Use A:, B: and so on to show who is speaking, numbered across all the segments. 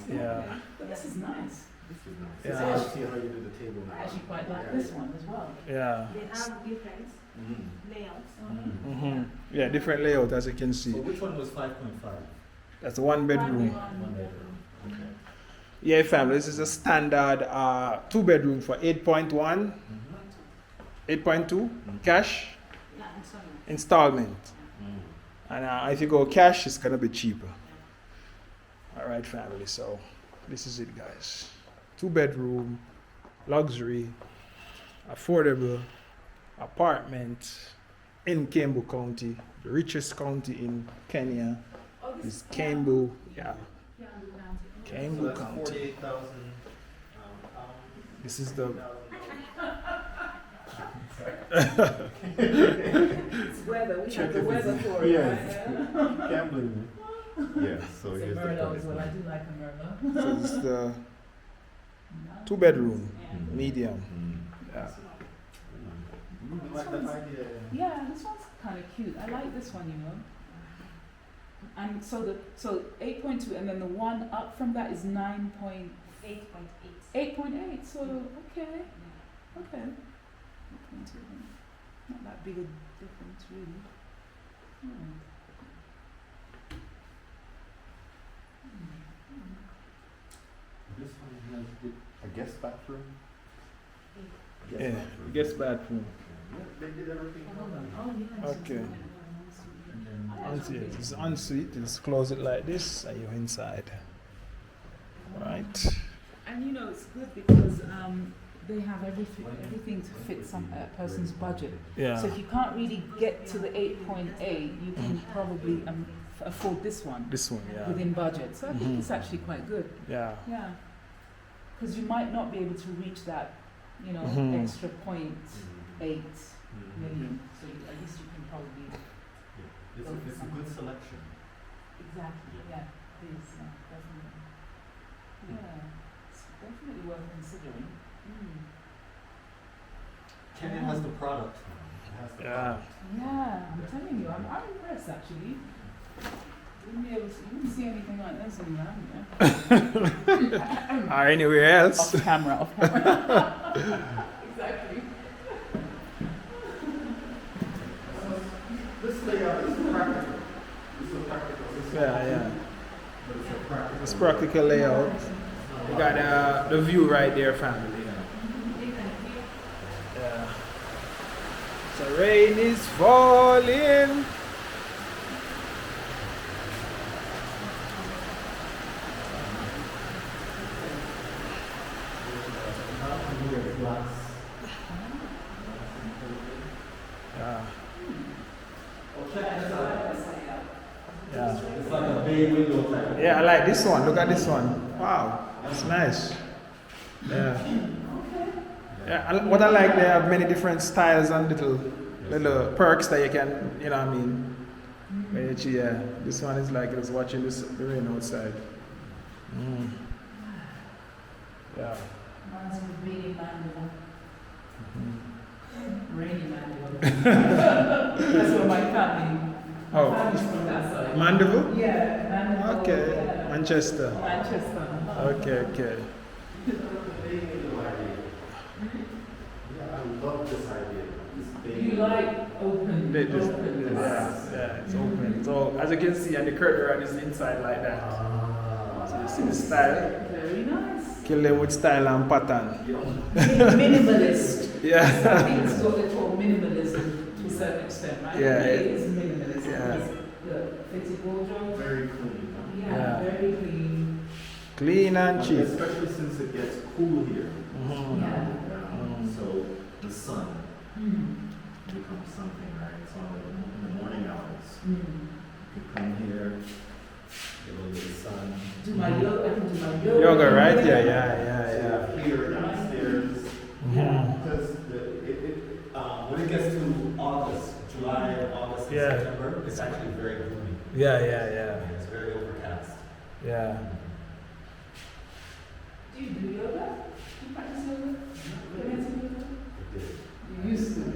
A: Yeah.
B: But this is nice.
A: Yeah.
C: So I'll see how you do the table now.
B: I actually quite like this one as well.
A: Yeah.
D: They have different layouts.
A: Mm-hmm. Yeah, different layout as you can see.
C: So which one was 5.5?
A: That's a one bedroom.
C: One bedroom. Okay.
A: Yeah, family. This is a standard 2 bedroom for 8.1, 8.2 cash
D: Yeah, and so on.
A: installment. And if you go cash, it's gonna be cheaper. All right, family. So this is it, guys. 2 bedroom, luxury, affordable apartment in Kiambu County, the richest county in Kenya.
B: Oh, this
A: Is Kiambu, yeah,
B: Yeah, County.
A: Kiambu
C: So that's
A: County.
C: 48,000
A: This is the
B: It's weather. We have the weather for it.
C: Yes.
B: Right?
C: Gambling. Yes, so
B: It's a
C: here's the
B: Merlot
C: price.
B: as well. I do like a Merlot.
A: so this is the 2 bedroom, medium. Yeah.
C: You like that idea?
B: Yeah, this one's kind of cute. I like this one, you know. And so 8.2, and then the one up from that is 9.8.8.
D: 8.8.
B: So okay. 8.2. Not that big a difference, really.
C: This one has a guest bathroom.
A: Yeah, guest bathroom.
C: Yeah, they did everything.
B: Hold on. Oh, yes.
A: Okay.
C: And then
A: Ensuite, it's ensuite. Just close it like this, and you're inside. Right.
B: And you know it's good because they have everything to fit some person's budget.
A: Yeah.
B: So if you can't really get to the 8.8, you can probably afford this one
A: This one, yeah.
B: within budget. So I think
A: Mhm.
B: it's actually quite good.
A: Yeah.
B: Yeah. Because you might not be able to reach that, you know,
A: Mhm.
B: extra 0.8 million. So at least you can probably
C: It's a good selection.
B: exactly. Yeah. It is definitely. Yeah. It's definitely worth considering.
C: Kenya has the product. It has the
A: Yeah.
C: product.
B: Yeah, I'm telling you, I'm impressed actually. You wouldn't see anything like this around here.
A: Or anywhere else.
B: Off camera, off camera. Exactly.
C: This layout is practical. This is a practical.
A: Yeah, yeah.
C: But it's a practical.
A: It's practical layout. You got the view right there, family. Yeah. So rain is falling. Yeah. Yeah.
C: It's like a bay window type.
A: Yeah, I like this one. Look at this one. Wow, it's nice. Yeah. Yeah. What I like, they have many different styles and little perks that you can, you know what I mean. Yeah. This one is like just watching the rain outside. Yeah.
B: Mine's really manual. Rainy manual. That's what my family.
A: Oh,
B: Family's from that side.
A: Mandeville?
B: Yeah, manual.
A: Okay.
B: Yeah.
A: Manchester.
B: Manchester.
A: Okay.
C: Yeah, I love this idea. This bay
B: You like open?
A: They just,
B: open.
A: yeah, it's open. So as you can see, and the curtain rod is inside like that. So you see the style.
B: Very nice.
A: Kill them with style and pattern.
B: Minimalist. I
A: Yeah.
B: think this is what they call minimalism to a certain extent, right?
A: Yeah.
B: It is minimalism.
A: Yeah.
B: It's the fitted wardrobe.
C: very clean.
B: Yeah, very clean.
A: Clean and cheap.
C: Especially since it gets cool here.
A: Mhm.
B: Yeah.
C: So the sun becomes something, right? So in the morning hours, you can come here, get a little bit of sun.
B: Do my yoga. I can do my yoga.
A: Yoga, right? Yeah.
C: So here downstairs,
A: Mhm.
C: because when it gets to August, July, August, and
A: Yeah.
C: September, it's actually very gloomy.
A: Yeah.
C: It's very overcast.
A: Yeah.
B: Do you do yoga? Do you practice yoga? You went to yoga?
C: It did.
B: You used to.
C: We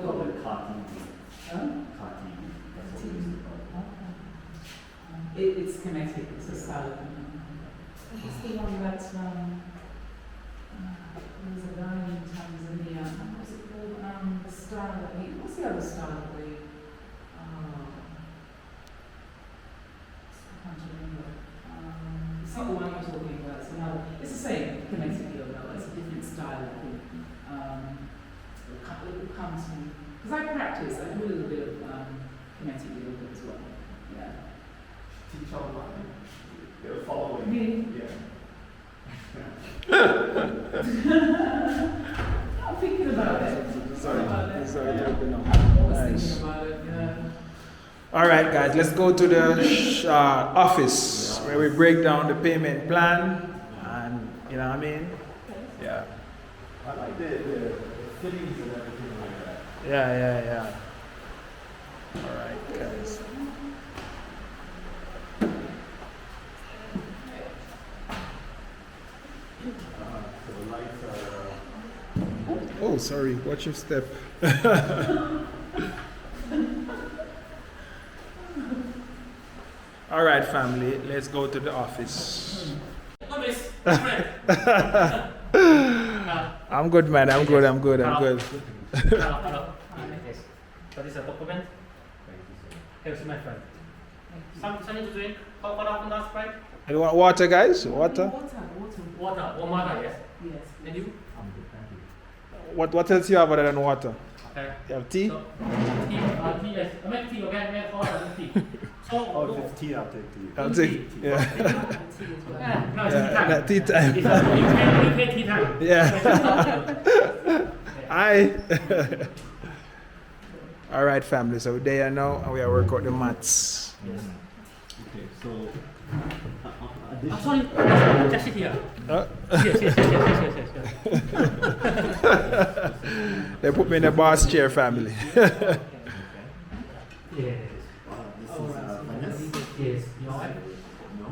C: call it kati.
B: Huh?
C: Kati. That's what we used to call it.
B: It's kinetic. It's a salad. It's the one that's there's a guy in Tanzania. What's it called? The star that he. What's the other star that they? I can't remember. It's not the one you're talking about. It's another. It's the same kinetic yoga. It's a different style. I think. It will come to me because I practice. I do a little bit of kinetic yoga as well. Yeah.
C: Teach online. They're following.
B: Me?
C: Yeah.
B: I'm thinking about it.
A: Sorry,
B: About it.
A: sorry,
B: Yeah.
A: open up.
B: I was
A: Nice.
B: thinking about it. Yeah.
A: All right, guys, let's go to the office where we break down the payment plan, and you know what I mean? Yeah,
C: I like the fittings and everything like that.
A: yeah. All right, guys.
C: So the lights are.
A: Oh, sorry, watch your step. All right, family, let's go to the office. I'm good, man. I'm good.
E: Hello. So this is a document. Here's my friend. Something to drink. How often does right?
A: You want water, guys? Water?
E: Water. Warm water, yes.
B: Yes.
E: And you?
A: What else you have other than water?
E: Okay.
A: You have tea?
E: So, tea, yes. I make tea, okay? Make water, tea. So,
C: Oh, if it's tea, I'll take tea.
A: I'll take. Yeah.
E: no, it's tea time.
A: Tea time.
E: It's UK tea time.
A: Yeah. Hi. All right, family. So there now, and we are working out the maths.
E: Yes.
C: Okay, so.
E: I'm sorry, just sit here.
A: Huh?
E: Yes.
A: They put me in the boss chair, family.
E: Yes.
C: This is Vanessa.
E: Yes. You all right?
C: No,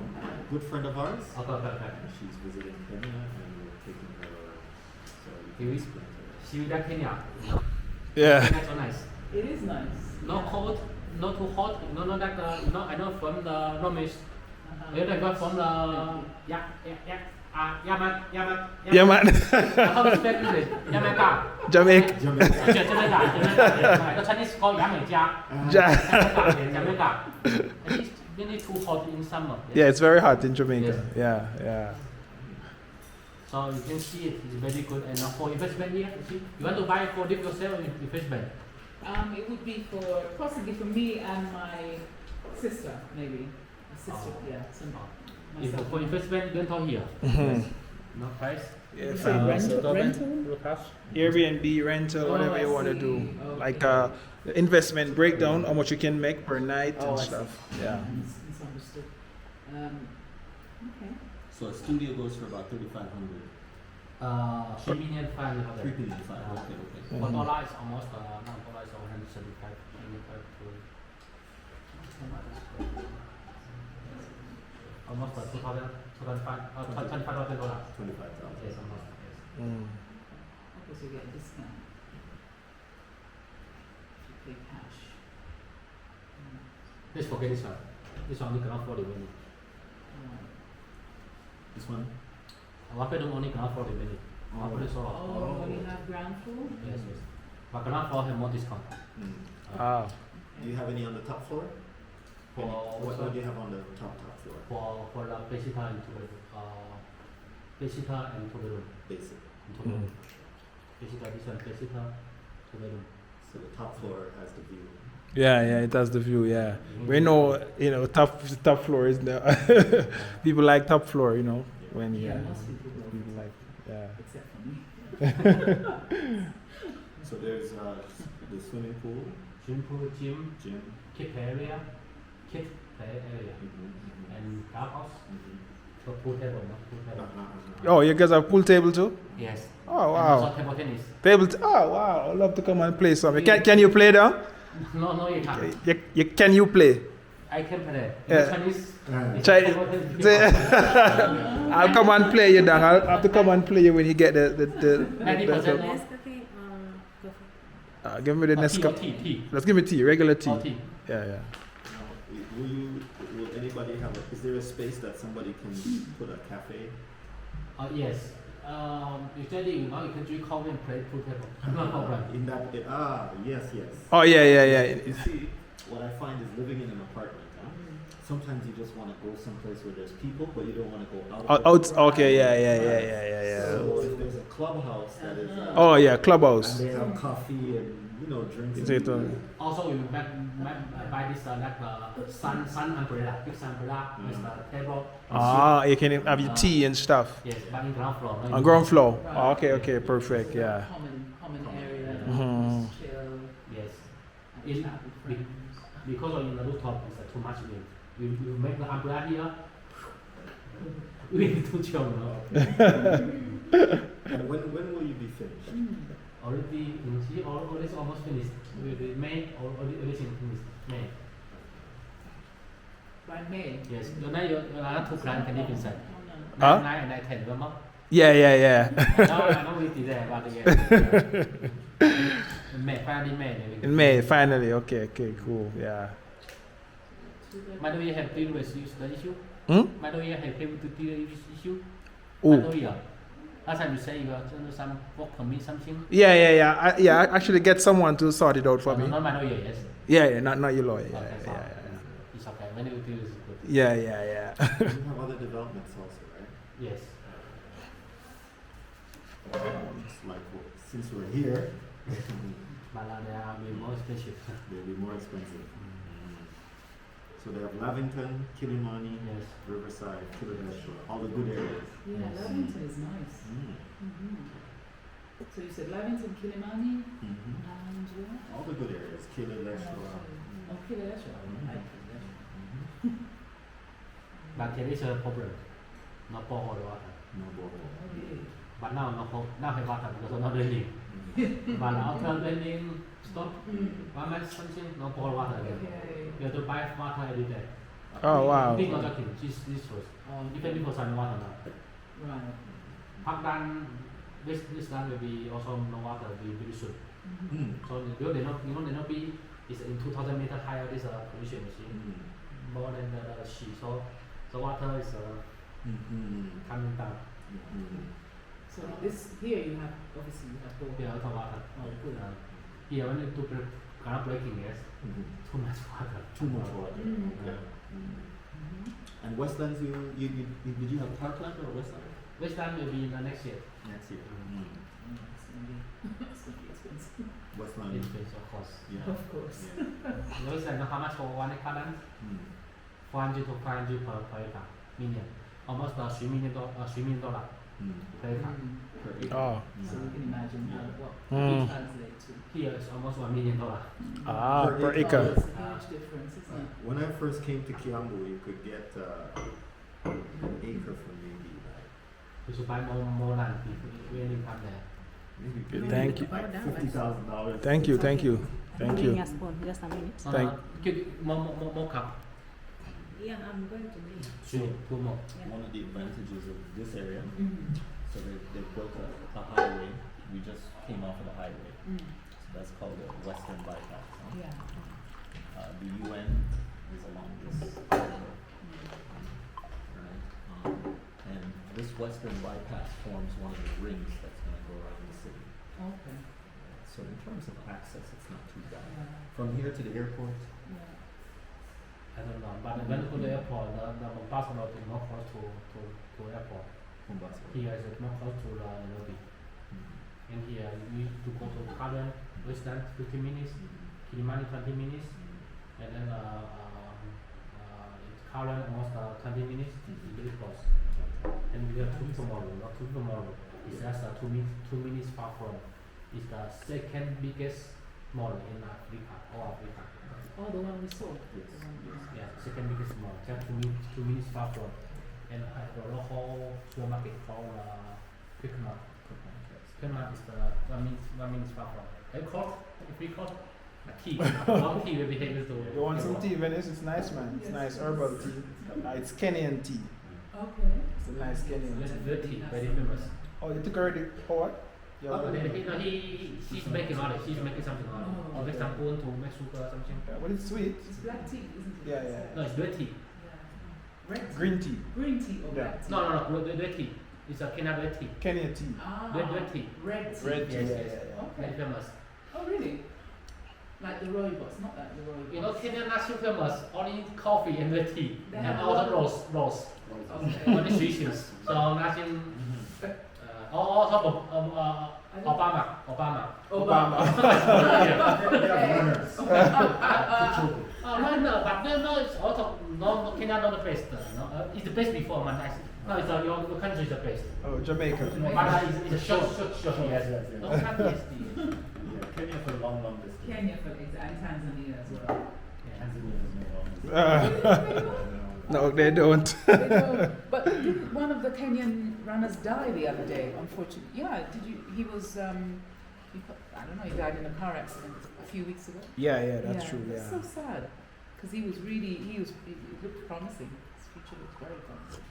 C: good friend of ours.
E: Okay.
C: She's visiting Kenya and we're taking her. So
E: Here
C: you
E: is-
C: can explain to her.
E: See you back Kenya.
A: Yeah.
E: That's so nice.
B: It is nice.
E: Not cold, not too hot. No, I know from the Romish. I got from the Yaman.
A: Yeah, man.
E: How to speak English? Jamaica.
A: Jamaica.
E: Jamaica. The Chinese call Jamaica. Jamaica. It's really too hot in summer.
A: Yeah, it's very hot in Jamaica. Yeah.
E: So you can see it. It's very good. And for investment here, you want to buy for live yourself in investment.
B: It would be for possibly for me and my sister, maybe. A sister, yeah.
E: If for investment, you don't here. No price.
A: Yeah,
B: Is it
A: family.
B: rental?
A: Airbnb, rental, whatever you want to do.
B: Okay.
A: Like the investment breakdown, how much you can make per night and
B: I see.
A: stuff. Yeah.
B: Misunderstood. Okay.
C: So a studio goes for about 3,500.
E: 3 million 500.
C: 3 million, okay.
E: For dollar is almost $175 almost $25,000.
C: $25,000.
E: Yes, almost. Yes.
B: I guess you get a discount. If you pay cash.
E: Let's forget this one. This one we cannot afford it.
C: This one?
E: One bedroom only cannot afford it. One bedroom so lot.
B: Oh, you have ground floor?
E: Yes. But cannot afford have more discount.
A: Ah.
C: Do you have any on the top floor?
E: For
C: What do you have on the top floor?
E: for the basic and two bedroom. Basic and two bedroom.
C: Basic.
E: Two bedroom. Basic this one basic two bedroom.
C: So the top floor has the view.
A: Yeah, it has the view. Yeah, we know, top floor is the people like top floor. When
B: Most people don't,
A: people like
B: except for me.
C: So there's the swimming pool,
E: Swimming pool, gym,
C: gym.
E: kid play area, and car house. So pool table, no pool table.
A: Oh, you guys have pool table too?
E: Yes.
A: Oh
E: And
A: wow,
E: also table tennis.
A: oh wow, I'd love to come and play some. Can you play down?
E: No, you can't.
A: Can you play?
E: I can play.
A: Yeah.
E: Chinese. it's
A: Try-
E: table tennis.
A: I'll come and play you down. I'll have to come and play you when you get the
E: 90% no?
A: give me the
E: Tea or
A: Nescafe.
E: tea.
A: Let's give me tea, regular tea.
E: Or tea.
A: Yeah.
C: Will anybody have is there a space that somebody can put a cafe?
E: Yes. Usually, you can drink coffee and play pool table. No problem.
C: In that, yes.
A: Oh yeah.
C: You see, what I find is living in an apartment. Sometimes you just want to go someplace where there's people, but you don't want to go out.
A: Okay, yeah.
C: So if there's a clubhouse that is.
A: Oh yeah, clubhouse.
C: And they have coffee and drinks.
A: Is it,
E: Also, we buy this sun umbrella, big sun umbrella with the table.
A: you can have your tea and stuff.
E: Yes, but in ground floor.
A: On ground floor. Oh, okay, perfect. Yeah.
B: Common area.
A: Mhm.
B: Chill.
E: Yes. Because of the rooftop is too much wind. We make the umbrella here. Wind too chill,
C: And when will you be finished?
E: Already almost finished. We May everything finished. May.
B: By May.
E: Yes. Your two clients can live inside.
A: Huh?
E: 9 and 10, remember?
A: Yeah.
E: I know we did that, but yeah.
A: In May, finally. Okay, cool. Yeah.
E: By the way, you have previous use the issue? By the way, you have previous issue?
A: Ooh.
E: By the way, last time you say you are doing some work permit something?
A: Yeah. I actually get someone to sort it out for me.
E: Not by the way, yes.
A: Yeah, not your lawyer.
E: Okay,
A: Yeah.
E: It's okay. When you feel it's good.
A: Yeah.
C: You have other developments also, right?
E: Yes.
C: It's like, since we're here,
E: But they are more expensive.
C: they'll be more expensive. So they have Lavington, Kilimani,
E: Yes.
C: Riverside, Kilidesha, all the good areas.
B: Yeah, Lavington is nice. So you said Lavington, Kilimani, and where?
C: All the good areas, Kilidesha.
B: Okay, that's right. I like Kilidesha.
E: But there is a problem. No borehole water.
C: No borehole.
E: But now have water because not raining. But after raining stop, 1 month something, no borehole water again.
B: Okay.
E: You have to buy water every day.
A: Oh wow.
E: Big not joking, this was. Even before sun water now.
B: Right.
E: Pakistan, this land will be also no water will be very soon. So they not be is in 2,000 meters higher. This pollution machine more than the sea. So the water is coming down.
B: So this here you have obviously you have both.
E: Yeah, a lot of water.
B: Oh, good.
E: Here when you do groundbreaking, yes, too much water.
C: Too much water. And Westlands, did you have Parkland or Westland?
E: Westland will be in the next year.
C: Next year.
B: It's gonna be expensive.
C: Westland.
E: Expensive, of course.
C: Yeah.
B: Of course.
E: Yeah. Westland, how much for 1 acre land? 400 to 500 per acre, million. Almost $3 million per acre.
C: Per acre.
A: Oh.
B: So you can imagine what
A: Mm.
B: it translates to.
E: Here it's almost $1 million.
A: Per
B: Oh,
A: acre.
B: it's a huge difference, isn't it?
C: When I first came to Kiambu, you could get an acre for maybe
E: You should buy more land when you come there.
C: maybe
A: Thank you.
C: like $50,000.
A: Thank you.
D: Give me a
A: Thank
D: spoon, just a minute.
A: Thank-
E: More cup.
D: Yeah, I'm going to make.
E: Two more.
C: One of the advantages of this area,
B: Mm.
C: so they built a highway. We just came off of the highway. So that's called the Western Bypass.
B: Yeah.
C: The UN is along this highway. Right? And this Western Bypass forms one of the rings that's going to go around the city.
B: Okay.
C: So in terms of access, it's not too bad.
B: Yeah.
C: From here to the airport,
B: Yeah.
E: I don't know, but when you go to the airport, the Mombasa road is not close to airport.
C: Mombasa.
E: Here is not close to Nairobi. And here you need to go to Karen, Westland 15 minutes, Kilimani 20 minutes, and then Karen almost 20 minutes, it's very close. And we have two tomorrow, not two tomorrow. It's just 2 minutes far from. It's the second biggest mall in Africa, all Africa.
B: Oh, the one we saw.
C: Yes.
B: The one,
E: Yeah, second biggest mall, just 2 minutes far from. And I have a local supermarket called Quick Mart. Quick Mart is the 1 minute far from. Hey, court, free court. Tea, long tea will be able to.
A: you. Want some tea, Venice? It's nice, man. It's nice herbal tea. It's Kenyan tea.
B: Okay.
A: It's a nice Kenyan
E: Yes,
A: tea.
E: good tea, very famous.
A: Oh, you took already? Oh, what? You already-
E: She's making on it. She's making something on it.
B: Oh,
E: Make
A: okay.
E: some spoon to make sugar or something.
A: Yeah, well, it's sweet.
B: It's black tea, isn't it?
A: Yeah.
E: No, it's good tea.
B: Yeah. Red tea.
A: Green tea.
B: Green tea or
A: Yeah.
B: red tea?
E: No, red tea. It's a Kenya red tea.
A: Kenya tea.
B: Ah,
E: Red tea.
B: Red tea.
A: Red tea.
E: Yes,
A: Yeah,
E: yes.
A: yeah,
E: Very
B: Okay.
E: famous.
B: Oh, really? Like the rooibos, not like the rooibos.
E: You know, Kenya not so famous, only coffee and red tea.
B: They
E: And
B: have a
E: also
B: lot-
E: rose.
B: Okay.
E: Only switches. So nothing. Also Obama.
A: Obama.
E: No, but no, it's also no Kenya not the best. No, it's the best before man. No, it's your country is the best.
A: Oh, Jamaica.
E: But it's a short, yes.
C: Yes.
E: No country is
C: Yeah, Kenya for long distance.
B: Kenya for and Tanzania as well.
C: Tanzania has no long distance.
A: No, they don't.
B: They don't- but didn't one of the Kenyan runners die the other day? Unfortunately, yeah. Did you? He was. I don't know. He died in a car accident a few weeks ago.
A: Yeah, that's true.
B: That's
A: Yeah.
B: so sad. Because he looked promising. His future looked very promising.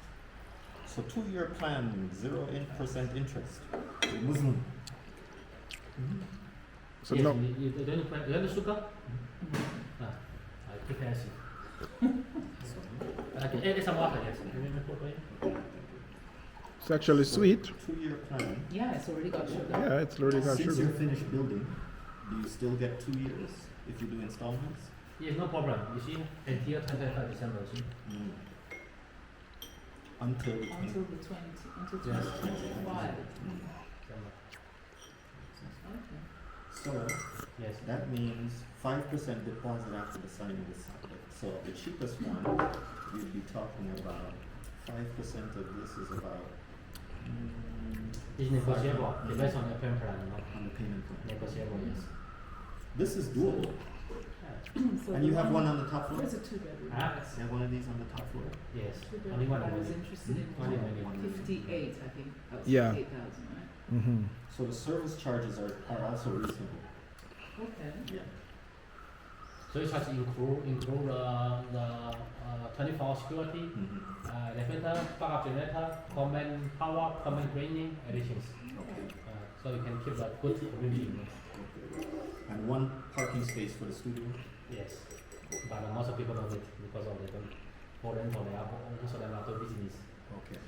C: So 2-year plan, 0% interest. Muslim.
A: So
E: yes,
A: no.
E: you don't sugar? I prepare you. It's some water, yes.
A: It's actually sweet.
C: 2-year plan.
B: Yeah, it's already got sugar.
A: Yeah, it's already got
C: Since
A: sugar.
C: you're finished building, do you still get 2 years if you do installments?
E: Yes, no problem. You see, until 25 December, you see.
C: Until the
B: Until
C: 20.
B: the 20, until
E: Yes.
B: 2025.
E: December.
B: Okay.
C: So
E: Yes.
C: that means 5% deposit after the signing of the subject. So the cheapest one, you'd be talking about 5% of this is about
E: It's negotiable. Depends on the payment plan, no?
C: on the payment plan.
E: Negotiable, yes.
C: This is doable.
B: So
C: And
B: the
C: you have one
B: one-
C: on the top floor?
B: There's a two-bedroom.
E: Ah.
B: Yes.
C: You have one of these on the top floor?
E: Yes.
B: Two-bedroom.
E: Only one
B: I was
E: only.
B: interested in
E: Only one.
B: 58, I think. That was
A: Yeah.
B: 58,000, right?
A: Mm-hmm.
C: So the service charges are also reasonable.
B: Okay.
C: Yeah.
E: So it has include the 24 security, elevator, backup generator, common power, common cleaning, everything.
C: Okay.
E: So you can keep that good review.
C: And one parking space for the studio?
E: Yes. But most of people don't it because of they don't for rental, they are most of them are doing business.
C: Okay.